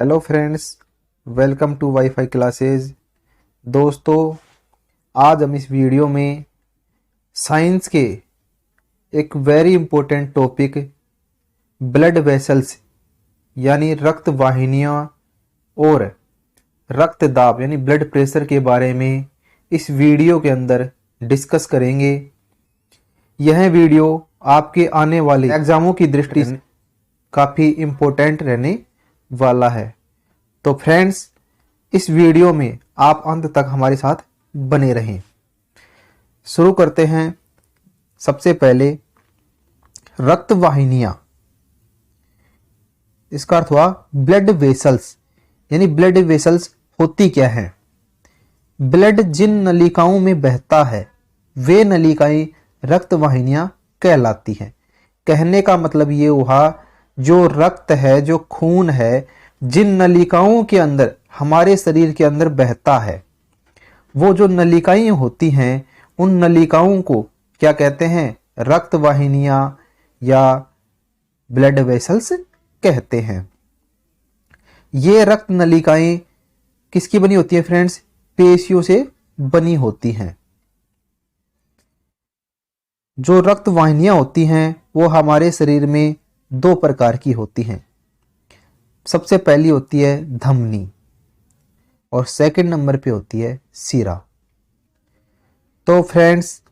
Hello friends, welcome to WiFi classes. दोस्तों, आज हम इस वीडियो में साइंस के एक very important topic blood vessels यानी रक्त वाहिनियाँ और रक्त दाब यानी ब्लड प्रेशर के बारे में इस वीडियो के अंदर डिस्कस करेंगे। यह वीडियो आपके आने वाले एग्जामों की दृष्टि से काफ़ी इम्पोर्टेंट रहने वाला है। तो फ्रेंड्स, इस वीडियो में आप अंत तक हमारे साथ बने रहें। शुरू करते हैं। सबसे पहले रक्त वाहिनियां, इसका अर्थ हुआ ब्लड वेसल्स। यानी ब्लड वेसल्स होती क्या है? ब्लड जिन नलिकाओं में बहता है वे नलिकाएं रक्त वाहिनियां कहलाती हैं। कहने का मतलब ये हुआ, जो रक्त है, जो खून है, जिन नलिकाओं के अंदर हमारे शरीर के अंदर बहता है, वो जो नलिकाएं होती हैं उन नलिकाओं को क्या कहते हैं? रक्त वाहिनियां या ब्लड वेसल्स कहते हैं। ये रक्त नलिकाएं किसकी बनी होती है फ्रेंड्स? पेशियों से बनी होती हैं। जो रक्त वाहिनियां होती हैं वो हमारे शरीर में दो प्रकार की होती हैं। सबसे पहली होती है धमनी और सेकंड नंबर पे होती है सीरा। तो फ्रेंड्स,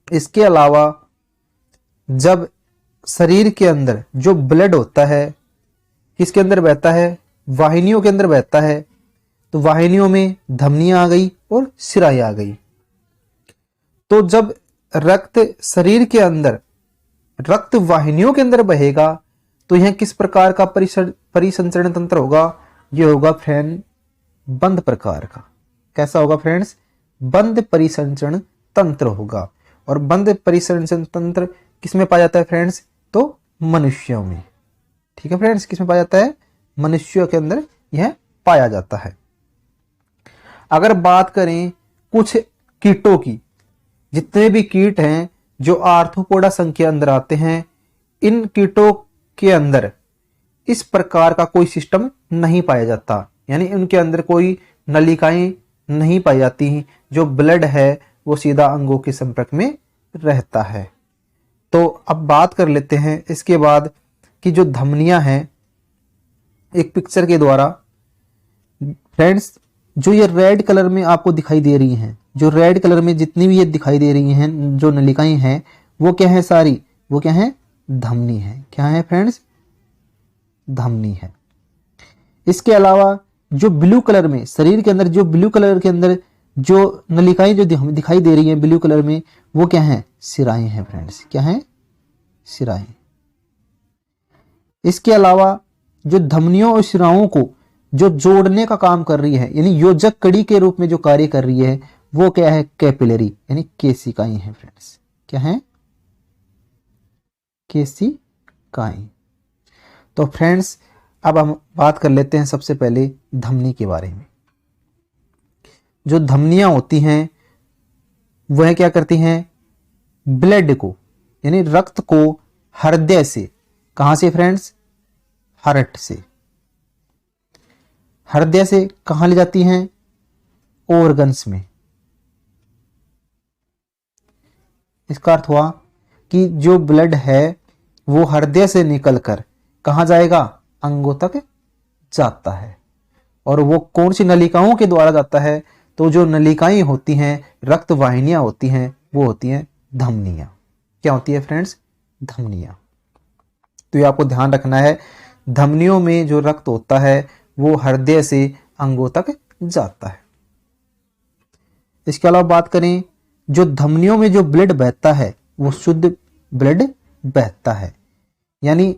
इसके अलावा जब शरीर के अंदर जो ब्लड होता है किसके अंदर बहता है? वाहिनियों के अंदर बहता है। तो वाहिनियों में धमनियां आ गई और सिराएं आ गई। तो जब रक्त शरीर के अंदर रक्त वाहिनियों के अंदर बहेगा तो यह किस प्रकार का परिसंचरण तंत्र होगा? यह होगा फ्रेंड बंद प्रकार का। कैसा होगा फ्रेंड्स? बंद परिसंचरण तंत्र होगा। और बंद परिसंचरण तंत्र किसमें पाया जाता है फ्रेंड्स? तो मनुष्यों में। ठीक है फ्रेंड्स, किसमें पाया जाता है? मनुष्यों के अंदर यह पाया जाता है। अगर बात करें कुछ कीटों की, जितने भी कीट हैं जो आर्थ्रोपोडा संघ के अंदर आते हैं, इन कीटों के अंदर इस प्रकार का कोई सिस्टम नहीं पाया जाता। यानी उनके अंदर कोई नलिकाएं नहीं पाई जाती। जो ब्लड है वो सीधा अंगों के संपर्क में रहता है। तो अब बात कर लेते हैं इसके बाद कि जो धमनियां हैं, एक पिक्चर के द्वारा फ्रेंड्स, जो ये रेड कलर में आपको दिखाई दे रही हैं, जो रेड कलर में जितनी भी ये दिखाई दे रही हैं जो नलिकाएं हैं, वो क्या है? सारी वो क्या है? धमनी है। क्या है फ्रेंड्स? धमनी है। इसके अलावा जो ब्लू कलर में शरीर के अंदर, जो ब्लू कलर के अंदर जो नलिकाएं जो दिखाई दे रही हैं ब्लू कलर में, वो क्या है? सिराएं हैं फ्रेंड्स। क्या है? सिराएं। इसके अलावा जो धमनियों और सिराओं को जो जोड़ने का काम कर रही है, यानी योजक कड़ी के रूप में जो कार्य कर रही है, वो क्या है? कैपिलरी यानी केशिकाएं हैं फ्रेंड्स। क्या है? केशिकाएं। तो फ्रेंड्स, अब हम बात कर लेते हैं सबसे पहले धमनी के बारे में। जो धमनियां होती हैं वह क्या करती हैं? ब्लड को यानी रक्त को हृदय से, कहां से फ्रेंड्स? हार्ट से। हृदय से कहां ले जाती हैं? ऑर्गन्स में। इसका अर्थ हुआ कि जो ब्लड है वो हृदय से निकलकर कहां जाएगा? अंगों तक जाता है। और वो कौन सी नलिकाओं के द्वारा जाता है? तो जो नलिकाएं होती हैं, रक्त वाहिनियां होती हैं, वो होती हैं धमनियां। क्या होती है फ्रेंड्स? धमनियां। तो ये आपको ध्यान रखना है, धमनियों में जो रक्त होता है वो हृदय से अंगों तक जाता है। इसके अलावा बात करें, जो धमनियों में जो ब्लड बहता है वो शुद्ध ब्लड बहता है, यानी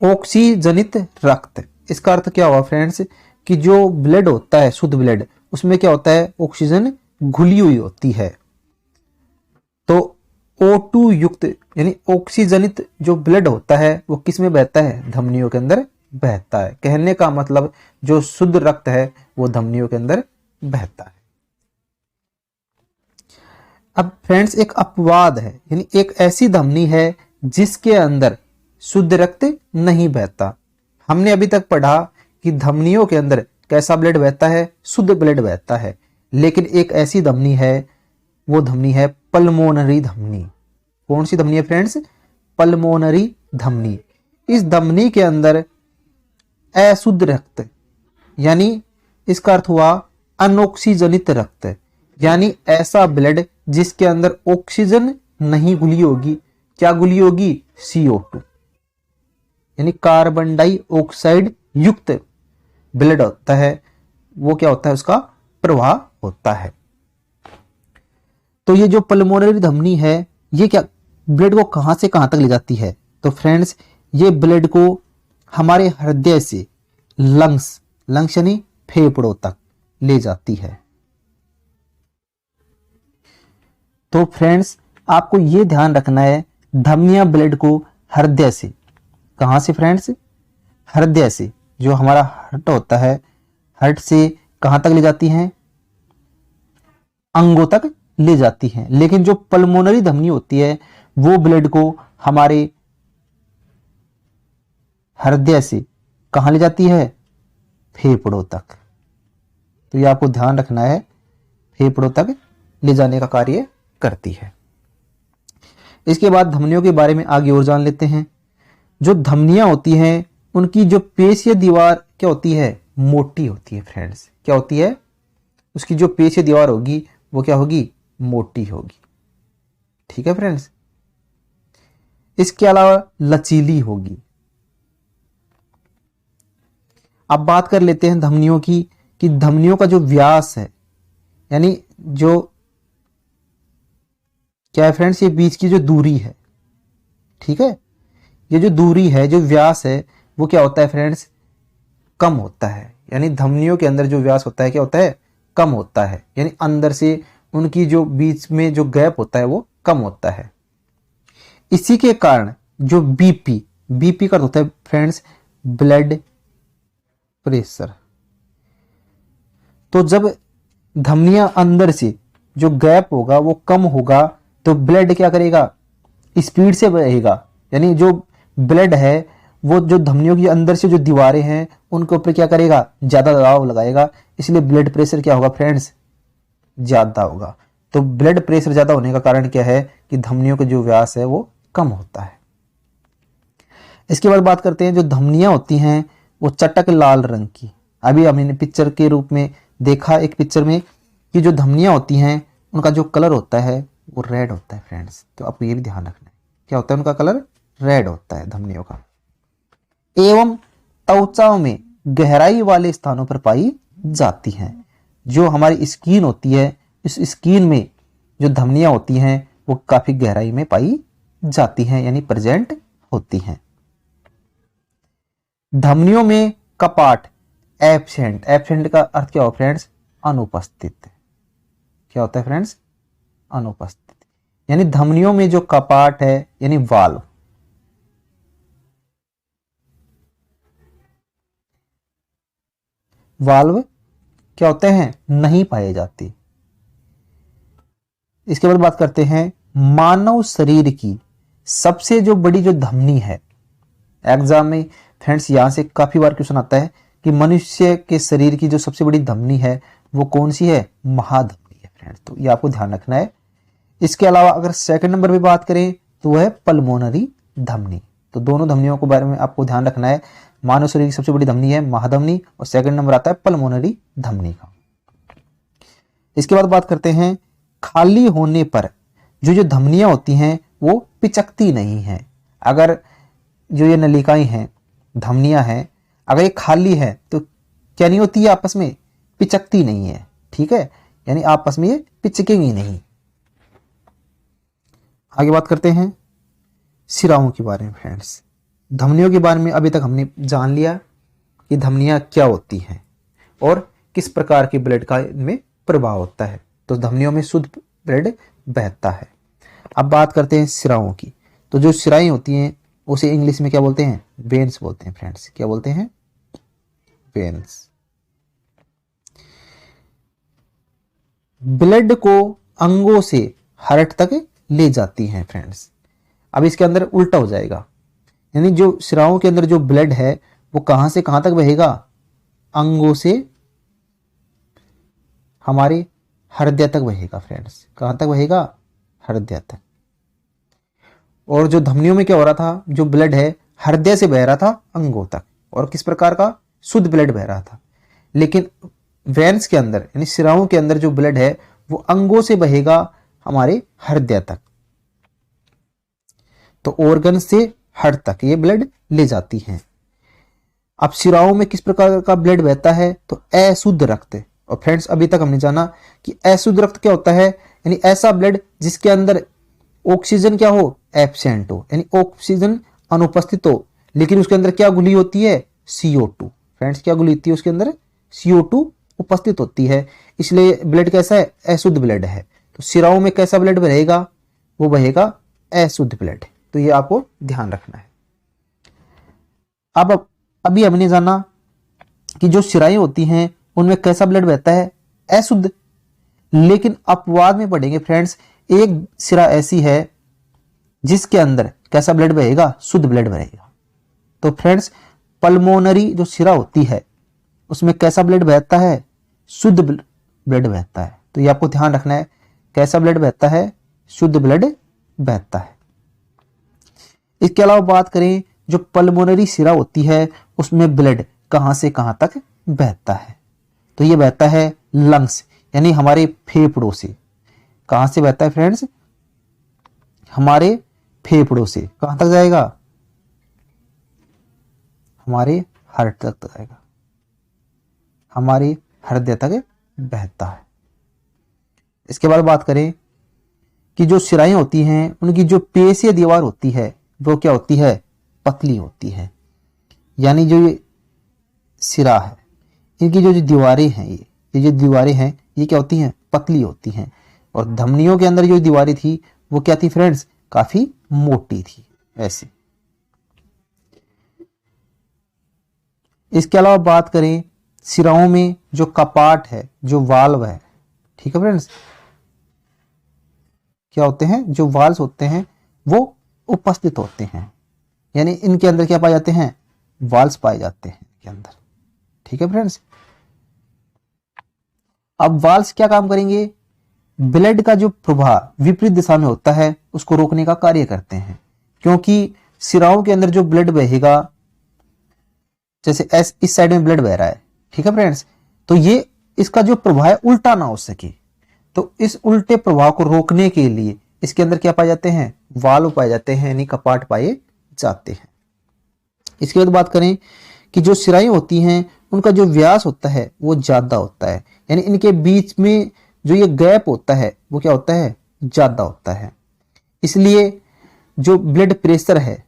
ऑक्सीजनित रक्त। इसका अर्थ क्या हुआ फ्रेंड्स? कि जो ब्लड होता है, शुद्ध ब्लड, उसमें क्या होता है? ऑक्सीजन घुली हुई होती है। तो O2 युक्त यानी ऑक्सीजनित जो ब्लड होता है वो किस में बहता है? धमनियों के अंदर बहता है। कहने का मतलब जो शुद्ध रक्त है वो धमनियों के अंदर बहता है। अब फ्रेंड्स, एक अपवाद है, यानी एक ऐसी धमनी है जिसके अंदर शुद्ध रक्त नहीं बहता। हमने अभी तक पढ़ा कि धमनियों के अंदर कैसा ब्लड बहता है, शुद्ध ब्लड बहता है, लेकिन एक ऐसी धमनी है, वो धमनी है पल्मोनरी धमनी। कौन सी धमनी है फ्रेंड्स? पल्मोनरी धमनी। इस धमनी के अंदर अशुद्ध रक्त, यानी इसका अर्थ हुआ अनऑक्सीजनित रक्त, यानी ऐसा ब्लड जिसके अंदर ऑक्सीजन नहीं घुली होगी। क्या घुली होगी? CO2, यानी कार्बन डाइऑक्साइड युक्त ब्लड होता है, वो क्या होता है? उसका प्रवाह होता है। तो ये जो पल्मोनरी धमनी है, ये क्या ब्लड को कहां से कहां तक ले जाती है? तो फ्रेंड्स, ये ब्लड को हमारे हृदय से लंग्स यानी फेफड़ों तक ले जाती है। तो फ्रेंड्स, आपको ये ध्यान रखना है, धमनियां ब्लड को हृदय से, कहां से फ्रेंड्स? हृदय से, जो हमारा हार्ट होता है, हार्ट से कहां तक ले जाती हैं? अंगों तक ले जाती हैं। लेकिन जो पल्मोनरी धमनी होती है, वो ब्लड को हमारे हृदय से कहां ले जाती है? फेफड़ों तक। तो ये आपको ध्यान रखना है, फेफड़ों तक ले जाने का कार्य करती है। इसके बाद धमनियों के बारे में आगे और जान लेते हैं। जो धमनियां होती हैं, उनकी जो पेशीय दीवार क्या होती है? मोटी होती है फ्रेंड्स। क्या होती है? उसकी जो पेशीय दीवार होगी वो क्या होगी? मोटी होगी। ठीक है फ्रेंड्स। इसके अलावा लचीली होगी। अब बात कर लेते हैं धमनियों की, कि धमनियों का जो व्यास है, यानी जो क्या है फ्रेंड्स? ये बीच की जो दूरी है, ठीक है, ये जो दूरी है, जो व्यास है, वो क्या होता है फ्रेंड्स? कम होता है। यानी धमनियों के अंदर जो व्यास होता है, क्या होता है? कम होता है। यानी अंदर से उनकी जो बीच में जो गैप होता है वो कम होता है। इसी के कारण जो बीपी का होता है फ्रेंड्स, ब्लड प्रेशर। तो जब धमनियां अंदर से जो गैप होगा वो कम होगा, तो ब्लड क्या करेगा? स्पीड से बहेगा। यानी जो ब्लड है वो जो धमनियों की अंदर से जो दीवारें हैं उनके ऊपर क्या करेगा? ज्यादा दबाव लगाएगा। इसलिए ब्लड प्रेशर क्या होगा फ्रेंड्स? ज्यादा होगा। तो ब्लड प्रेशर ज्यादा होने का कारण क्या है? कि धमनियों का जो व्यास है वो कम होता है। इसके बाद बात करते हैं, जो धमनियां होती हैं वो चटक लाल रंग की। अभी हमने पिक्चर के रूप में देखा, एक पिक्चर में, कि जो धमनियां होती हैं उनका जो कलर होता है वो रेड होता है फ्रेंड्स। तो आपको ये भी ध्यान रखना है, क्या होता है? उनका कलर रेड होता है धमनियों का। एवं त्वचा में गहराई वाले स्थानों पर पाई जाती हैं। जो हमारी स्किन होती है, इस स्किन में जो धमनियां होती हैं वो काफी गहराई में पाई जाती हैं, यानी प्रेजेंट होती हैं। धमनियों में कपाट एब्सेंट का अर्थ क्या हो फ्रेंड्स? अनुपस्थित। क्या होता है फ्रेंड्स? अनुपस्थित। यानी धमनियों में जो कपाट है, यानी वाल्व क्या होते हैं? नहीं पाए जाते। इसके बाद बात करते हैं मानव शरीर की सबसे जो बड़ी जो धमनी है। एग्जाम में फ्रेंड्स यहां से काफी बार क्वेश्चन आता है कि मनुष्य के शरीर की जो सबसे बड़ी धमनी है वो कौन सी है? महाधमनी है फ्रेंड्स। तो ये आपको ध्यान रखना है। इसके अलावा अगर सेकंड नंबर पे बात करें तो वह है पल्मोनरी धमनी। तो दोनों धमनियों के बारे में आपको ध्यान रखना है। मानव शरीर की सबसे बड़ी धमनी है महाधमनी, और सेकंड नंबर आता है पल्मोनरी धमनी का। इसके बाद बात करते हैं, खाली होने पर जो धमनियां होती हैं वो पिचकती नहीं है। अगर जो ये नलिकाएं हैं, धमनियां हैं, अगर ये खाली है तो क्या नहीं होती है? आपस में पिचकती नहीं है। ठीक है, यानी आपस में ये पिचकेंगी नहीं। आगे बात करते हैं शिराओं के बारे में फ्रेंड्स। धमनियों के बारे में अभी तक हमने जान लिया कि धमनियां क्या होती हैं और किस प्रकार के ब्लड का इनमें प्रभाव होता है। तो धमनियों में शुद्ध ब्लड बहता है। अब बात करते हैं शिराओं की। तो जो शिराएं होती हैं उसे इंग्लिश में क्या बोलते हैं? वेन्स बोलते हैं फ्रेंड्स। क्या बोलते हैं? वेन्स। ब्लड को अंगों से हार्ट तक ले जाती हैं फ्रेंड्स। अब इसके अंदर उल्टा हो जाएगा, यानी जो शिराओं के अंदर जो ब्लड है वो कहां से कहां तक बहेगा? अंगों से हमारे हृदय तक बहेगा फ्रेंड्स। कहां तक बहेगा? हृदय तक। और जो धमनियों में क्या हो रहा था, जो ब्लड है हृदय से बह रहा था अंगों तक, और किस प्रकार का? शुद्ध ब्लड बह रहा था। लेकिन वेन्स के अंदर यानी शिराओं के अंदर जो ब्लड है वो अंगों से बहेगा हमारे हृदय तक। तो ऑर्गन से हार्ट तक ये ब्लड ले जाती हैं। अब शिराओं में किस प्रकार का ब्लड बहता है? तो अशुद्ध रक्त। और फ्रेंड्स अभी तक हमने जाना कि अशुद्ध रक्त क्या होता है, यानी ऐसा ब्लड जिसके अंदर ऑक्सीजन क्या हो? एब्सेंट हो, यानी ऑक्सीजन अनुपस्थित हो, लेकिन उसके अंदर क्या घुली होती है? CO2। फ्रेंड्स क्या घुली होती है उसके अंदर? CO2 उपस्थित होती है। इसलिए ब्लड कैसा है? अशुद्ध ब्लड है। तो शिराओं में कैसा ब्लड बहेगा? वो बहेगा अशुद्ध ब्लड। तो ये आपको ध्यान रखना है। अब अभी हमने जाना कि जो शिराएं होती हैं उनमें कैसा ब्लड बहता है? अशुद्ध। लेकिन अपवाद में पढ़ेंगे फ्रेंड्स, एक शिरा ऐसी है जिसके अंदर कैसा ब्लड बहेगा? शुद्ध ब्लड बहेगा। तो फ्रेंड्स पल्मोनरी जो शिरा होती है उसमें कैसा ब्लड बहता है? शुद्ध ब्लड बहता है। तो ये आपको ध्यान रखना है, कैसा ब्लड बहता है? शुद्ध ब्लड बहता है। इसके अलावा बात करें, जो पल्मोनरी शिरा होती है उसमें ब्लड कहां से कहां तक बहता है? तो ये बहता है लंग्स यानी हमारे फेफड़ों से। कहां से बहता है फ्रेंड्स? हमारे फेफड़ों से। कहां तक जाएगा? हमारे हार्ट तक जाएगा, हमारे हृदय तक बहता है। इसके बाद बात करें कि जो शिराएं होती हैं उनकी जो पेशीय दीवार होती है वो क्या होती है? पतली होती है। यानी जो ये शिरा है इनकी जो दीवारें हैं, ये जो दीवारें हैं ये क्या होती हैं? पतली होती हैं। और धमनियों के अंदर जो दीवारें थी वो क्या थी फ्रेंड्स? काफी मोटी थी ऐसे। इसके अलावा बात करें, शिराओं में जो कपाट है, जो वाल्व है, ठीक है फ्रेंड्स, क्या होते हैं? जो वाल्व्स होते हैं वो उपस्थित होते हैं। यानी इनके अंदर क्या पाए जाते हैं? वाल्व्स पाए जाते हैं इनके अंदर। ठीक है फ्रेंड्स। अब वाल्व्स क्या काम करेंगे? ब्लड का जो प्रवाह विपरीत दिशा में होता है उसको रोकने का कार्य करते हैं। क्योंकि शिराओं के अंदर जो ब्लड बहेगा, जैसे इस साइड में ब्लड बह रहा है, ठीक है फ्रेंड्स, तो ये इसका जो प्रवाह है उल्टा ना हो सके, तो इस उल्टे प्रवाह को रोकने के लिए इसके अंदर क्या पाए जाते हैं? वाल्व पाए जाते हैं, यानी कपाट पाए जाते हैं। इसके बाद बात करें कि जो शिराएं होती हैं उनका जो व्यास होता है वो ज्यादा होता है, यानी इनके बीच में जो ये गैप होता है वो क्या होता है? ज्यादा होता है। इसलिए जो ब्लड प्रेशर है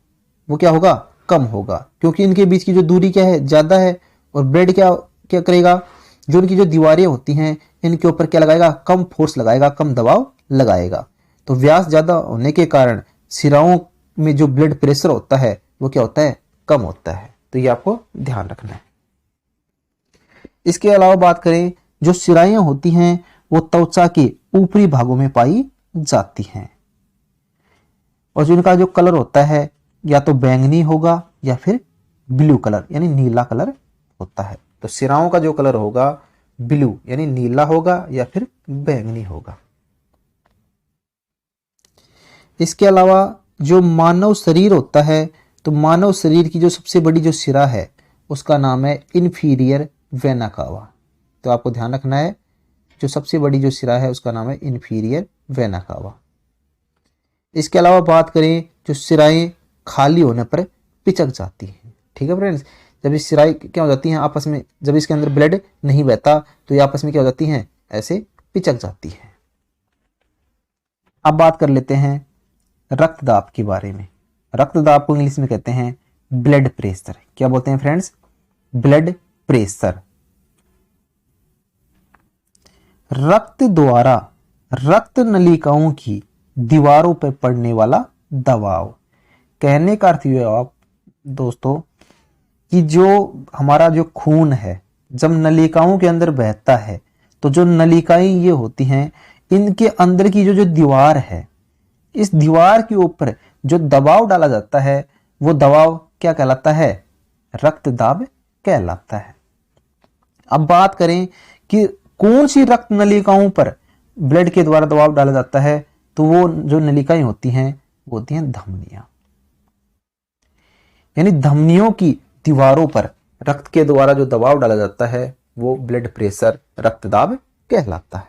वो क्या होगा? कम होगा, क्योंकि इनके बीच की जो दूरी क्या है? ज्यादा है। और ब्लड क्या क्या करेगा? जो इनकी जो दीवारें होती हैं इनके ऊपर क्या लगाएगा? कम फोर्स लगाएगा, कम दबाव लगाएगा। तो व्यास ज्यादा होने के कारण शिराओं में जो ब्लड प्रेशर होता है वो क्या होता है? कम होता है। तो ये आपको ध्यान रखना है। इसके अलावा बात करें, जो शिराएं होती हैं वो त्वचा के ऊपरी भागों में पाई जाती हैं, और जो इनका जो कलर होता है या तो बैंगनी होगा या फिर ब्लू कलर यानी नीला कलर होता है। तो शिराओं का जो कलर होगा ब्लू यानी नीला होगा या फिर बैंगनी होगा। इसके अलावा जो मानव शरीर होता है, तो मानव शरीर की जो सबसे बड़ी जो शिरा है उसका नाम है इंफीरियर वेना कावा। तो आपको ध्यान रखना है, जो सबसे बड़ी जो शिरा है उसका नाम है इंफीरियर वेना कावा। इसके अलावा बात करें, जो शिराएं खाली होने पर पिचक जाती हैं, ठीक है फ्रेंड्स। जब ये शिराएं क्या हो जाती हैं आपस में, जब इसके अंदर ब्लड नहीं बहता तो ये आपस में क्या हो जाती हैं? ऐसे पिचक जाती हैं। अब बात कर लेते हैं रक्तदाब के बारे में। रक्तदाब को इंग्लिश में कहते हैं ब्लड प्रेशर। क्या बोलते हैं फ्रेंड्स? Blood pressure. रक्त द्वारा रक्त नलिकाओं की दीवारों पर पड़ने वाला दबाव। कहने का अर्थ ये आप दोस्तों कि जो हमारा जो खून है जब नलिकाओं के अंदर बहता है तो जो नलिकाएं ये होती हैं इनके अंदर की जो दीवार है, इस दीवार के ऊपर जो दबाव डाला जाता है वो दबाव क्या कहलाता है? रक्त दाब कहलाता है। अब बात करें कि कौन सी रक्त नलिकाओं पर ब्लड के द्वारा दबाव डाला जाता है, तो वो जो नलिकाएं होती हैं वो होती हैं धमनियां। यानी धमनियों की दीवारों पर रक्त के द्वारा जो दबाव डाला जाता है वो ब्लड प्रेशर, रक्तदाब कहलाता है।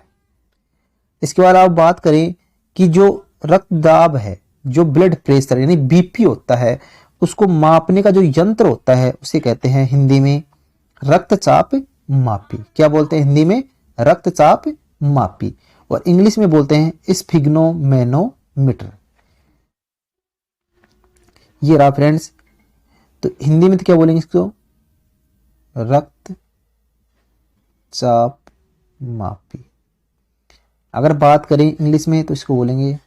इसके बाद आप बात करें कि जो रक्तदाब है, जो ब्लड प्रेशर यानी बीपी होता है, उसको मापने का जो यंत्र होता है उसे कहते हैं हिंदी में रक्तचाप मापी। क्या बोलते हैं हिंदी में? रक्तचाप मापी। और इंग्लिश में बोलते हैं स्फिग्नोमेनोमीटर। ये रहा फ्रेंड्स। तो हिंदी में तो क्या बोलेंगे इसको? रक्त चाप मापी। अगर बात करें इंग्लिश में तो इसको बोलेंगे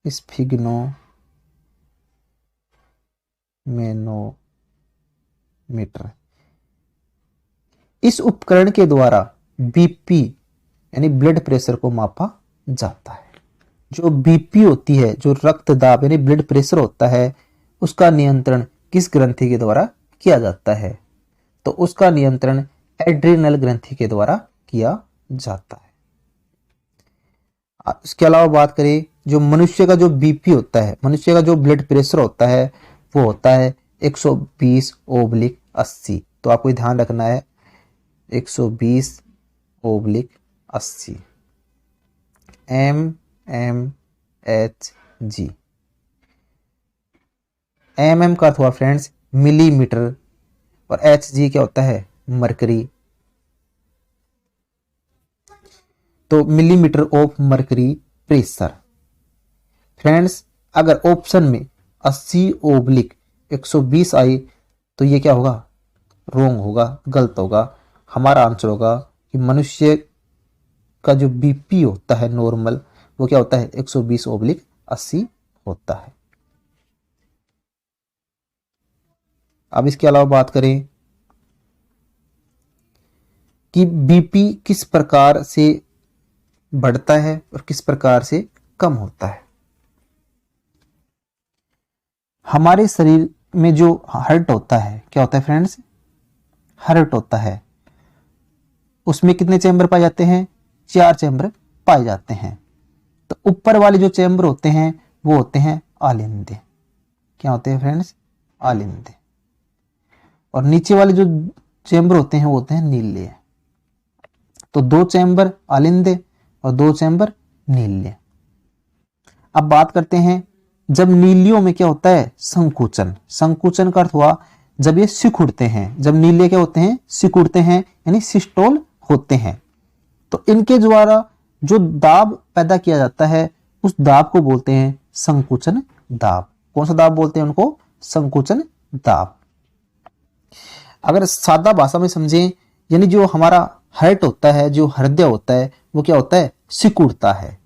स्फिग्नोमेनोमीटर। इस उपकरण के द्वारा बीपी यानी ब्लड प्रेशर को मापा जाता है। जो बीपी होती है, जो रक्तदाब यानी ब्लड प्रेशर होता है, उसका नियंत्रण किस ग्रंथि के द्वारा किया जाता है? तो उसका नियंत्रण एड्रिनल ग्रंथि के द्वारा किया जाता है। इसके अलावा बात करें, जो मनुष्य का जो बीपी होता है, मनुष्य का जो ब्लड प्रेशर होता है वो होता है 120/80। तो आपको ध्यान रखना है 120/80 mmHg। mm का अर्थ हुआ फ्रेंड्स मिलीमीटर, और Hg क्या होता है? मरकरी। तो millimetre of mercury pressure. Friends अगर ऑप्शन में 80/120 आई तो ये क्या होगा? रॉन्ग होगा, गलत होगा। हमारा आंसर होगा कि मनुष्य का जो बीपी होता है नॉर्मल, वो क्या होता है? 120/80 होता है। अब इसके अलावा बात करें कि बीपी किस प्रकार से बढ़ता है और किस प्रकार से कम होता है। हमारे शरीर में जो हार्ट होता है, क्या होता है फ्रेंड्स? हार्ट होता है, उसमें कितने चैम्बर पाए जाते हैं? 4 चैम्बर पाए जाते हैं। तो ऊपर वाले जो चैम्बर होते हैं वो होते हैं आलिंदे। क्या होते हैं फ्रेंड्स? आलिंदे। और नीचे वाले जो चैम्बर होते हैं वो होते हैं नीले। तो 2 चैम्बर आलिंदे और 2 चैम्बर नीले। अब बात करते हैं, जब नीलियों में क्या होता है? संकुचन। संकुचन का अर्थ हुआ जब ये सिकुड़ते हैं। जब नीले क्या होते हैं? सिकुड़ते हैं, यानी सिस्टोल होते हैं। तो इनके द्वारा जो दाब पैदा किया जाता है उस दाब को बोलते हैं संकुचन दाब। कौन सा दाब बोलते हैं उनको? संकुचन दाब। अगर सादा भाषा में समझें, यानी जो हमारा हार्ट होता है, जो हृदय होता है, वो क्या होता है? सिकुड़ता है।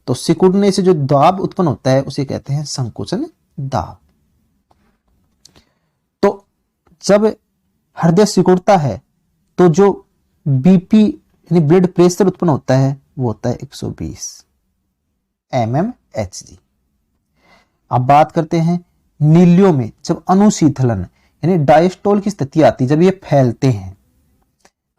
तो सिकुड़ने से जो दाब उत्पन्न होता है उसे कहते हैं संकुचन दाब। तो जब हृदय सिकुड़ता है तो जो बीपी यानी ब्लड प्रेशर उत्पन्न होता है वो होता है 120 mmHg। अब बात करते हैं नीलियों में जब अनुशीतलन यानी डायस्टोल की स्थिति आती है, जब ये फैलते हैं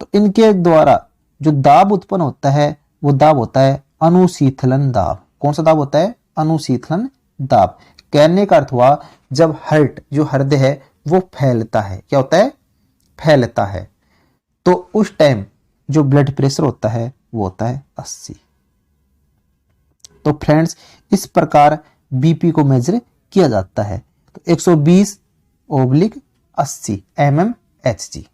तो इनके द्वारा जो दाब उत्पन्न होता है वो दाब होता है अनुशीतलन दाब। कौन सा दाब होता है? अनुशीतलन दाब। कहने का अर्थ हुआ जब हार्ट जो हृदय है वो फैलता है। क्या होता है? फैलता है। तो उस टाइम जो ब्लड प्रेशर होता है वो होता है 80। तो फ्रेंड्स इस प्रकार बीपी को मेजर किया जाता है। तो 120/80 mmHg।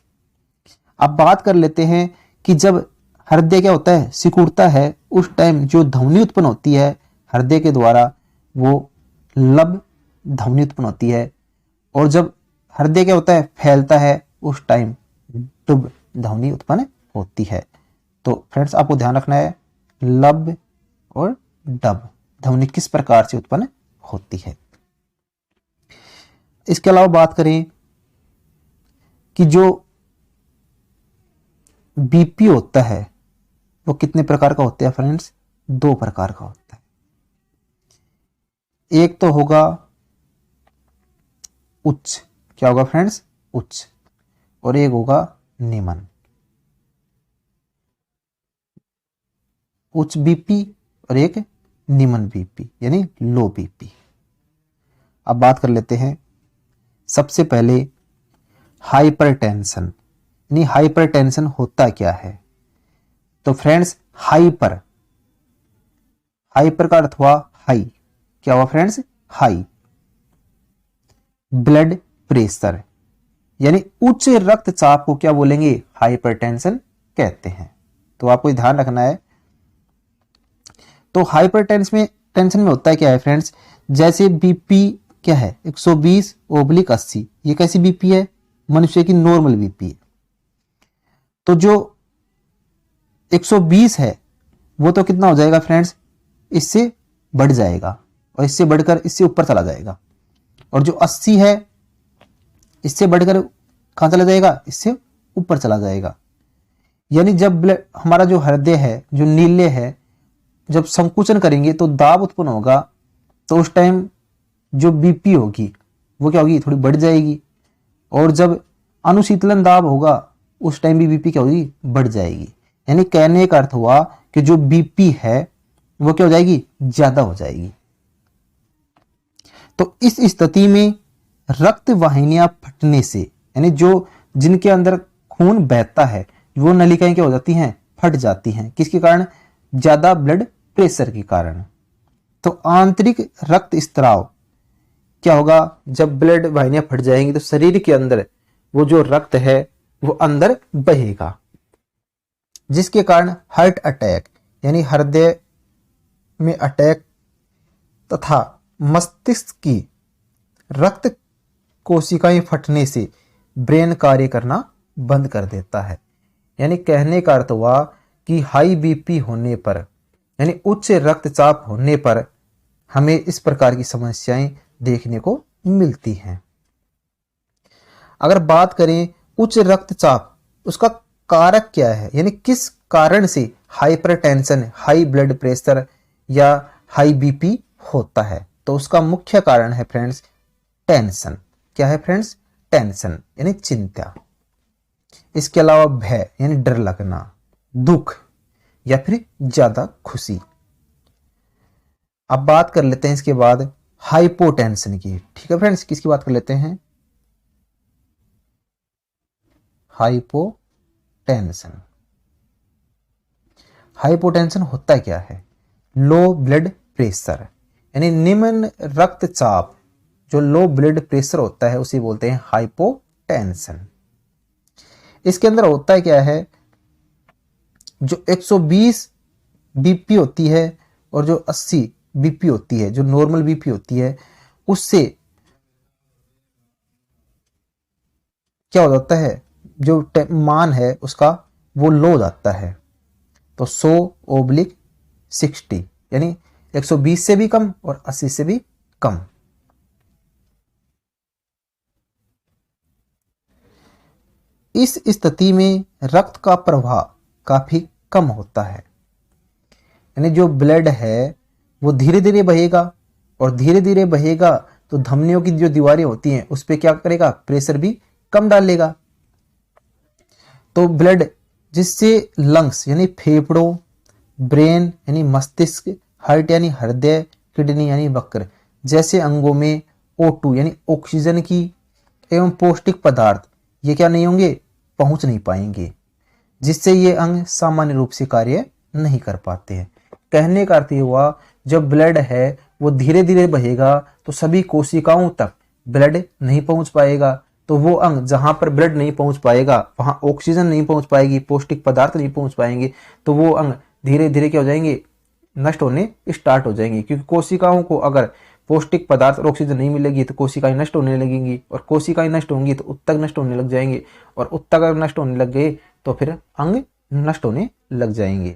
अब बात कर लेते हैं कि जब हृदय क्या होता है? सिकुड़ता है, उस टाइम जो ध्वनि उत्पन्न होती है हृदय के द्वारा वो लब ध्वनि उत्पन्न होती है। और जब हृदय क्या होता है? फैलता है, उस टाइम डुब ध्वनि उत्पन्न होती है। तो फ्रेंड्स आपको ध्यान रखना है लब और डब ध्वनि किस प्रकार से उत्पन्न होती है। इसके अलावा बात करें कि जो बीपी होता है वो कितने प्रकार का होता है फ्रेंड्स? 2 प्रकार का होता है। एक तो होगा उच्च। क्या होगा फ्रेंड्स? उच्च। और एक होगा निम्न, उच्च बीपी और एक निम्न बीपी यानी लो बीपी। अब बात कर लेते हैं सबसे पहले हाइपरटेंशन, यानी हाइपरटेंशन होता क्या है। तो फ्रेंड्स हाइपर, हाइपर का अर्थ हुआ हाई। क्या हुआ फ्रेंड्स? हाई ब्लड प्रेशर, यानी उच्च रक्तचाप को क्या बोलेंगे? हाइपरटेंशन कहते हैं। तो आपको ध्यान रखना है। तो हाइपरटेंशन में होता है क्या है फ्रेंड्स? जैसे बीपी क्या है 120/80, ये कैसी बीपी है? मनुष्य की नॉर्मल बीपी है। तो जो 120 है वो तो कितना हो जाएगा फ्रेंड्स? इससे बढ़ जाएगा और इससे बढ़कर इससे ऊपर चला जाएगा। और जो 80 है इससे बढ़कर कहां चला जाएगा? इससे ऊपर चला जाएगा। यानी जब हमारा जो हृदय है, जो नीले है, जब संकुचन करेंगे तो दाब उत्पन्न होगा, तो उस टाइम जो बीपी होगी वो क्या होगी? थोड़ी बढ़ जाएगी। और जब अनुशीतलन दाब होगा उस टाइम भी बीपी क्या होगी? बढ़ जाएगी। यानी कहने का अर्थ हुआ कि जो बीपी है वो क्या हो जाएगी? ज्यादा हो जाएगी। तो इस स्थिति में रक्त वाहिनियां फटने से, यानी जो जिनके अंदर खून बहता है वो नलिकाएं क्या हो जाती हैं? फट जाती हैं। किसके कारण? ज्यादा ब्लड प्रेशर के कारण। तो आंतरिक रक्त स्त्राव क्या होगा? जब ब्लड वाहिनियां फट जाएंगी तो शरीर के अंदर वो जो रक्त है वो अंदर बहेगा, जिसके कारण हार्ट अटैक यानी हृदय में अटैक तथा मस्तिष्क की रक्त कोशिकाएं फटने से ब्रेन कार्य करना बंद कर देता है। यानी कहने का अर्थ हुआ कि हाई बीपी होने पर, यानी उच्च रक्तचाप होने पर हमें इस प्रकार की समस्याएं देखने को मिलती हैं। अगर बात करें उच्च रक्तचाप, उसका कारक क्या है, यानी किस कारण से हाइपरटेंशन, हाई ब्लड प्रेशर या हाई बीपी होता है, तो उसका मुख्य कारण है फ्रेंड्स टेंशन। क्या है फ्रेंड्स? टेंशन यानी चिंता। इसके अलावा भय यानी डर लगना, दुख या फिर ज्यादा खुशी। अब बात कर लेते हैं इसके बाद हाइपोटेंशन की। ठीक है फ्रेंड्स, किसकी बात कर लेते हैं? हाइपोटेंशन। हाइपोटेंशन होता क्या है? लो ब्लड प्रेशर, यानी निम्न रक्तचाप। जो लो ब्लड प्रेशर होता है उसे बोलते हैं हाइपोटेंशन। इसके अंदर होता क्या है? जो 120 बीपी होती है और जो 80 बीपी होती है, जो नॉर्मल बीपी होती है, उससे क्या हो जाता है? जो मान है उसका वो लो हो जाता है। तो 100/60 यानी 120 से भी कम और 80 से भी कम। इस स्थिति में रक्त का प्रवाह काफी कम होता है, यानी जो ब्लड है वो धीरे धीरे बहेगा और धीरे धीरे बहेगा तो धमनियों की जो दीवारें होती हैं उस पर क्या करेगा? प्रेशर भी कम डालेगा। तो ब्लड जिससे लंग्स यानी फेफड़ों, ब्रेन यानी मस्तिष्क, हार्ट यानी हृदय, किडनी यानी वक्र जैसे अंगों में O2 यानी ऑक्सीजन की एवं पौष्टिक पदार्थ ये क्या नहीं होंगे? पहुंच नहीं पाएंगे, जिससे ये अंग सामान्य रूप से कार्य नहीं कर पाते हैं। कहने का अर्थ ये हुआ जब ब्लड है वो धीरे धीरे बहेगा तो सभी कोशिकाओं तक ब्लड नहीं पहुंच पाएगा। तो वो अंग जहां पर ब्लड नहीं पहुंच पाएगा वहां ऑक्सीजन नहीं पहुंच पाएगी, पौष्टिक पदार्थ नहीं पहुंच पाएंगे, तो वो अंग धीरे धीरे क्या हो जाएंगे? नष्ट होने स्टार्ट हो जाएंगे। क्योंकि कोशिकाओं को अगर पौष्टिक पदार्थ और ऑक्सीजन नहीं मिलेगी तो कोशिकाएं नष्ट होने लगेंगी, और कोशिकाएं नष्ट होंगी तो उत्तक नष्ट होने लग जाएंगे, और उत्तक अगर नष्ट होने लग गए तो फिर अंग नष्ट होने लग जाएंगे।